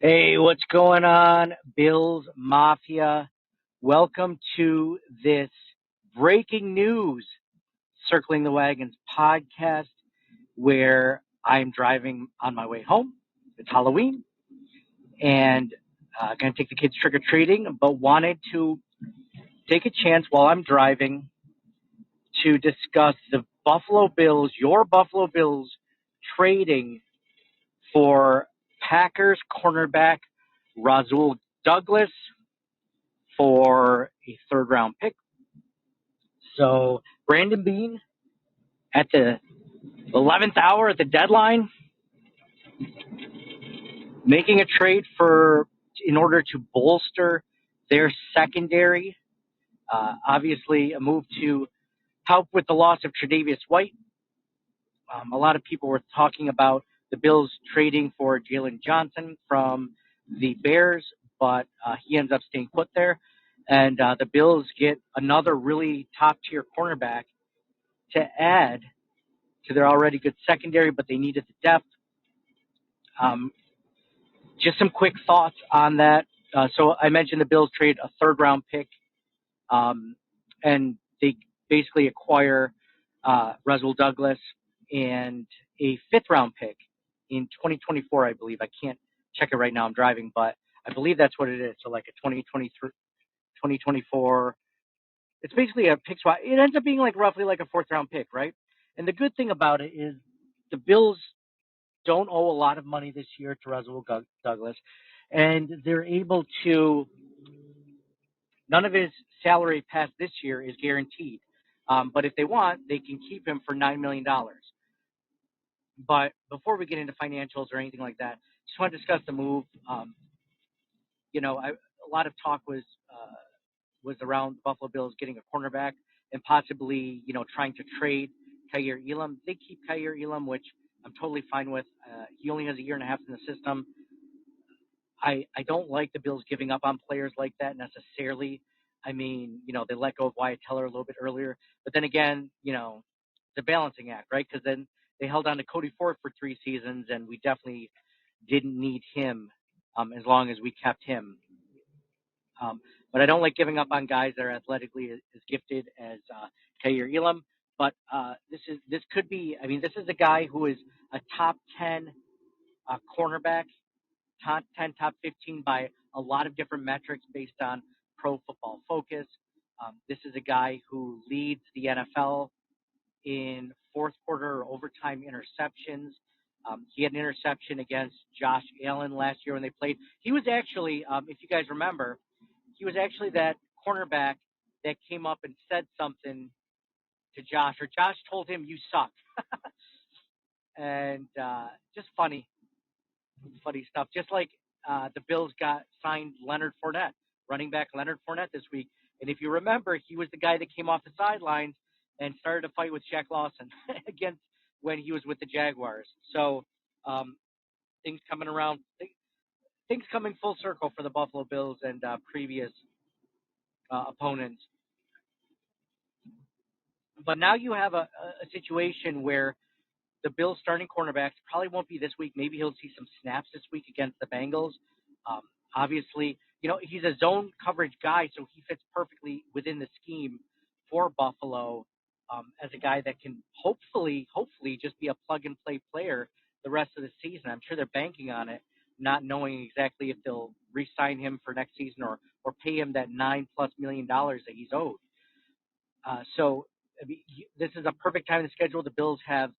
Hey, what's going on, Bills Mafia? Welcome to this breaking news Circling the Wagons podcast where I'm driving on my way home. It's Halloween and going to take the kids trick or treating, but wanted to take a chance while I'm driving to discuss the Buffalo Bills, your Buffalo Bills, trading for Packers cornerback Rasul Douglas for a third round pick. So Brandon Beane at the 11th hour at the deadline, making a trade in order to bolster their secondary. Obviously, a move to help with the loss of Tre'Davious White. A lot of people were talking about the Bills trading for Jalen Johnson from the Bears, but he ends up staying put there. And the Bills get another really top-tier cornerback to add to their already good secondary, but they needed the depth. Just some quick thoughts on that. So I mentioned the Bills trade a third-round pick, and they basically acquire Rasul Douglas and a fifth-round pick in 2024, I believe. I can't check it right now. I'm driving, but I believe that's what it is. So like a 2023, 2024. It's basically a pick swap. It ends up being like roughly like a fourth-round pick, right? And the good thing about it is the Bills don't owe a lot of money this year to Rasul Douglas, and they're able to. None of his salary past this year is guaranteed, but if they want, they can keep him for $9 million. But before we get into financials or anything like that, just want to discuss the move. A lot of talk was around the Buffalo Bills getting a cornerback and possibly, trying to trade Kaiir Elam. They keep Kaiir Elam, which I'm totally fine with. He only has a year and a half in the system. I don't like the Bills giving up on players like that necessarily. I mean, they let go of Wyatt Teller a little bit earlier. But then again, it's a balancing act, right? Because then they held on to Cody Ford for 3 seasons, and we definitely didn't need him as long as we kept him. But I don't like giving up on guys that are athletically as gifted as Kaiir Elam. But this could be. I mean, this is a guy who is a top 10 cornerback, top 10, top 15 by a lot of different metrics based on Pro Football Focus. This is a guy who leads the NFL in fourth quarter or overtime interceptions. He had an interception against Josh Allen last year when they played. He was actually, if you guys remember, he was actually that cornerback that came up and said something to Josh, or Josh told him, "You suck." And just funny stuff. Just like the Bills signed Leonard Fournette, running back Leonard Fournette this week. And if you remember, he was the guy that came off the sidelines and started a fight with Shaq Lawson against when he was with the Jaguars. So things coming around, things coming full circle for the Buffalo Bills and previous opponents. But now you have a situation where the Bills' starting cornerbacks probably won't be this week. Maybe he'll see some snaps this week against the Bengals. Obviously, he's a zone coverage guy, so he fits perfectly within the scheme for Buffalo as a guy that can hopefully just be a plug-and-play player the rest of the season. I'm sure they're banking on it, not knowing exactly if they'll re-sign him for next season or pay him that $9+ million that he's owed. So this is a perfect time to schedule. The Bills have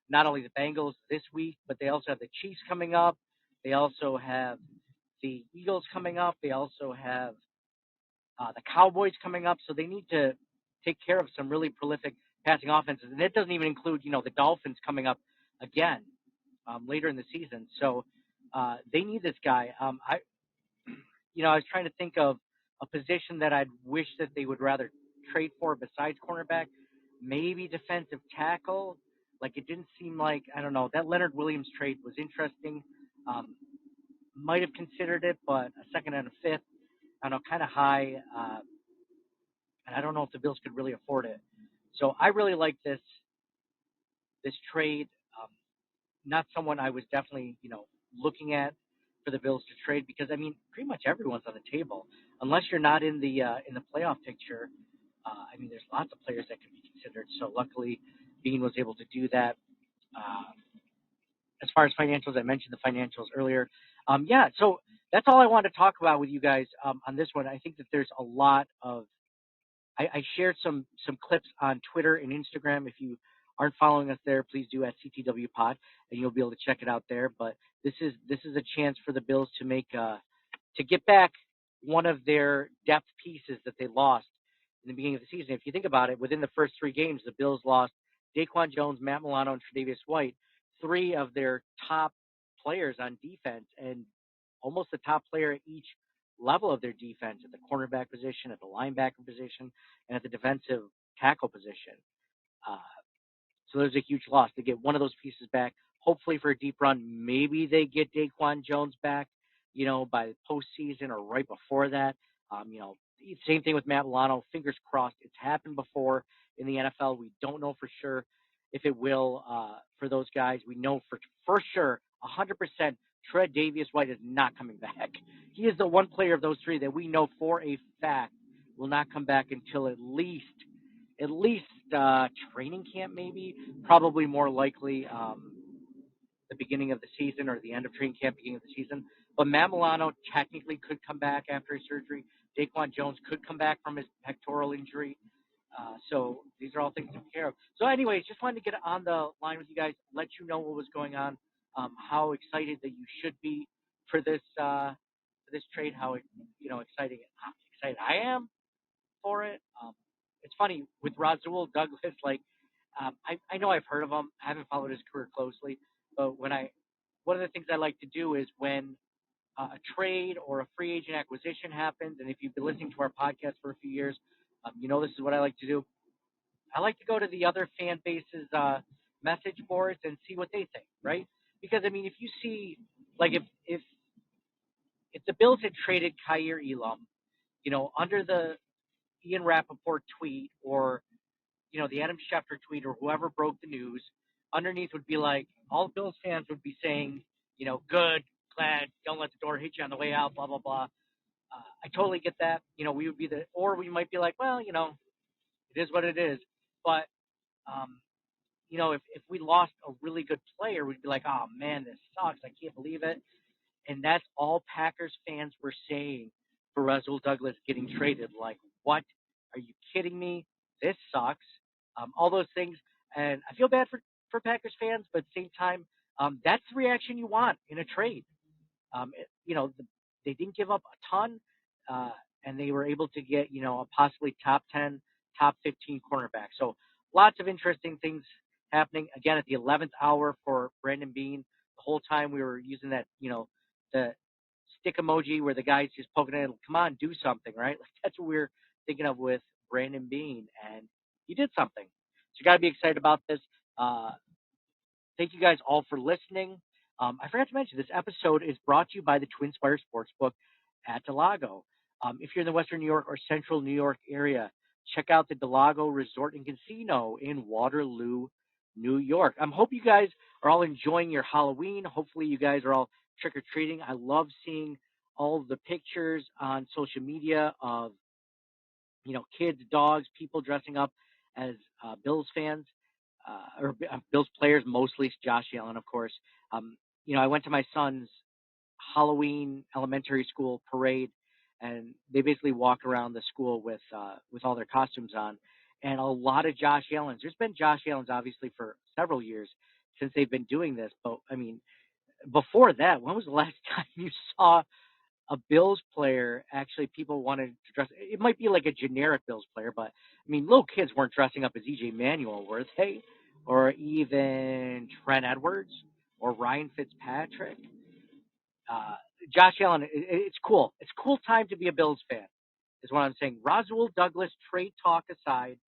not only the Bengals this week, but they also have the Chiefs coming up. They also have the Eagles coming up. They also have the Cowboys coming up. So they need to take care of some really prolific passing offenses. And that doesn't even include, the Dolphins coming up again later in the season. So they need this guy. I was trying to think of a position that I'd wish that they would rather trade for besides cornerback. Maybe defensive tackle. Like, it didn't seem like, I don't know, that Leonard Williams trade was interesting. Might have considered it, but a second and a fifth, I don't know, kind of high. And I don't know if the Bills could really afford it. So I really like this trade. Not someone I was definitely, looking at for the Bills to trade because I mean pretty much everyone's on the table unless you're not in the playoff picture. I mean, there's lots of players that can be considered. So luckily, Beane was able to do that. Uh, as far as financials, I mentioned the financials earlier. Yeah, so that's all I wanted to talk about with you guys on this one. I think that there's a lot of I shared some clips on Twitter and Instagram. If you aren't following us there, please do at CTW Pod, and you'll be able to check it out there. But this is a chance for the Bills to make to get back one of their depth pieces that they lost in the beginning of the season. If you think about it, within the first three games, the Bills lost Daquan Jones, Matt Milano, and Tre'Davious White, three of their top players on defense, and almost the top player at each level of their defense, at the cornerback position, at the linebacker position, and at the defensive tackle position. Uh, so there's a huge loss. They get one of those pieces back, hopefully for a deep run. Maybe they get Daquan Jones back, by the postseason or right before that. Same thing with Matt Milano. Fingers crossed. It's happened before in the NFL. We don't know for sure if it will for those guys. We know for sure, 100%, Tre'Davious White is not coming back. He is the one player of those three that we know for a fact will not come back until at least training camp, maybe, probably more likely the beginning of the season or the end of training camp, beginning of the season. But Matt Milano technically could come back after his surgery. Daquan Jones could come back from his pectoral injury. So these are all things to take care of. So anyways, just wanted to get on the line with you guys, let you know what was going on, how excited that you should be for this trade, how excited I am for it. It's funny with Rasul Douglas. Like, I know I've heard of him. I haven't followed his career closely, but one of the things I like to do is when a trade or a free agent acquisition happens, and if you've been listening to our podcast for a few years, this is what I like to do. I like to go to the other fan bases' message boards and see what they think, right? Because I mean, if you see, like, if the Bills had traded Kaiir Elam, under the Ian Rappaport tweet or the Adam Schefter tweet or whoever broke the news, underneath would be like all Bills fans would be saying, good, glad, don't let the door hit you on the way out, blah blah blah. I totally get that. We would be or we might be like, well, it is what it is. But if we lost a really good player, we'd be like, oh man, this sucks. I can't believe it. And that's all Packers fans were saying for Rasul Douglas getting traded. Like, what? Are you kidding me? This sucks. All those things. And I feel bad for Packers fans, but at the same time, that's the reaction you want in a trade. They didn't give up a ton, and they were able to get, a possibly top 10, top 15 cornerback. So lots of interesting things happening. Again, at the 11th hour for Brandon Beane, the whole time we were using that, the stick emoji where the guy's just poking at him, come on, do something, right? Like, that's what we were thinking of with Brandon Beane, and he did something. So you got to be excited about this. Thank you guys all for listening. I forgot to mention, this episode is brought to you by the Twin Spire Sportsbook at Delago. If you're in the Western New York or Central New York area, check out the Delago Resort and Casino in Waterloo, New York. I hope you guys are all enjoying your Halloween. Hopefully you guys are all trick-or-treating. I love seeing all of the pictures on social media of, kids, dogs, people dressing up as Bills fans. Or Bills players, mostly Josh Allen, of course. I went to my son's Halloween elementary school parade, and they basically walk around the school with all their costumes on, and a lot of Josh Allens. There's been Josh Allens obviously for several years since they've been doing this, but I mean, before that, when was the last time you saw a Bills player actually people wanted to dress? It might be like a generic Bills player, but I mean, little kids weren't dressing up as EJ Manuel, were they? Or even Trent Edwards or Ryan Fitzpatrick. Josh Allen, it's cool. It's a cool time to be a Bills fan, is what I'm saying. Rasul Douglas trade talk aside,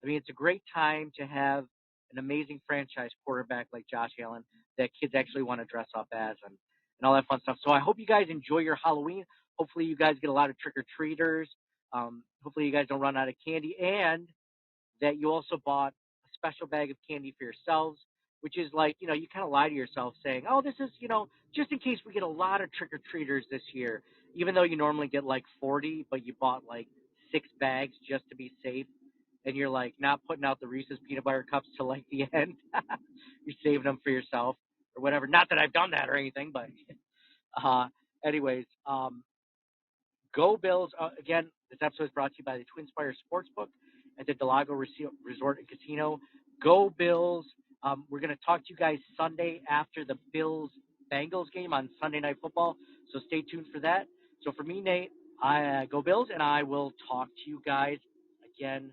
I mean, it's a great time to have an amazing franchise quarterback like Josh Allen that kids actually want to dress up as and all that fun stuff. So I hope you guys enjoy your Halloween. Hopefully you guys get a lot of trick-or-treaters. Hopefully you guys don't run out of candy, and that you also bought a special bag of candy for yourselves. which is like, you kind of lie to yourself saying, oh, this is, just in case we get a lot of trick or treaters this year, even though you normally get like 40, but you bought like 6 bags just to be safe. And you're like not putting out the Reese's peanut butter cups till like the end. You're saving them for yourself or whatever. Not that I've done that or anything, but uh, anyways, go Bills. Again, this episode is brought to you by the Twin Spires Sportsbook at the Delago Resort and Casino. Go Bills. We're going to talk to you guys Sunday after the Bills Bengals game on Sunday Night Football. So stay tuned for that. So for me, Nate, I go Bills, and I will talk to you guys again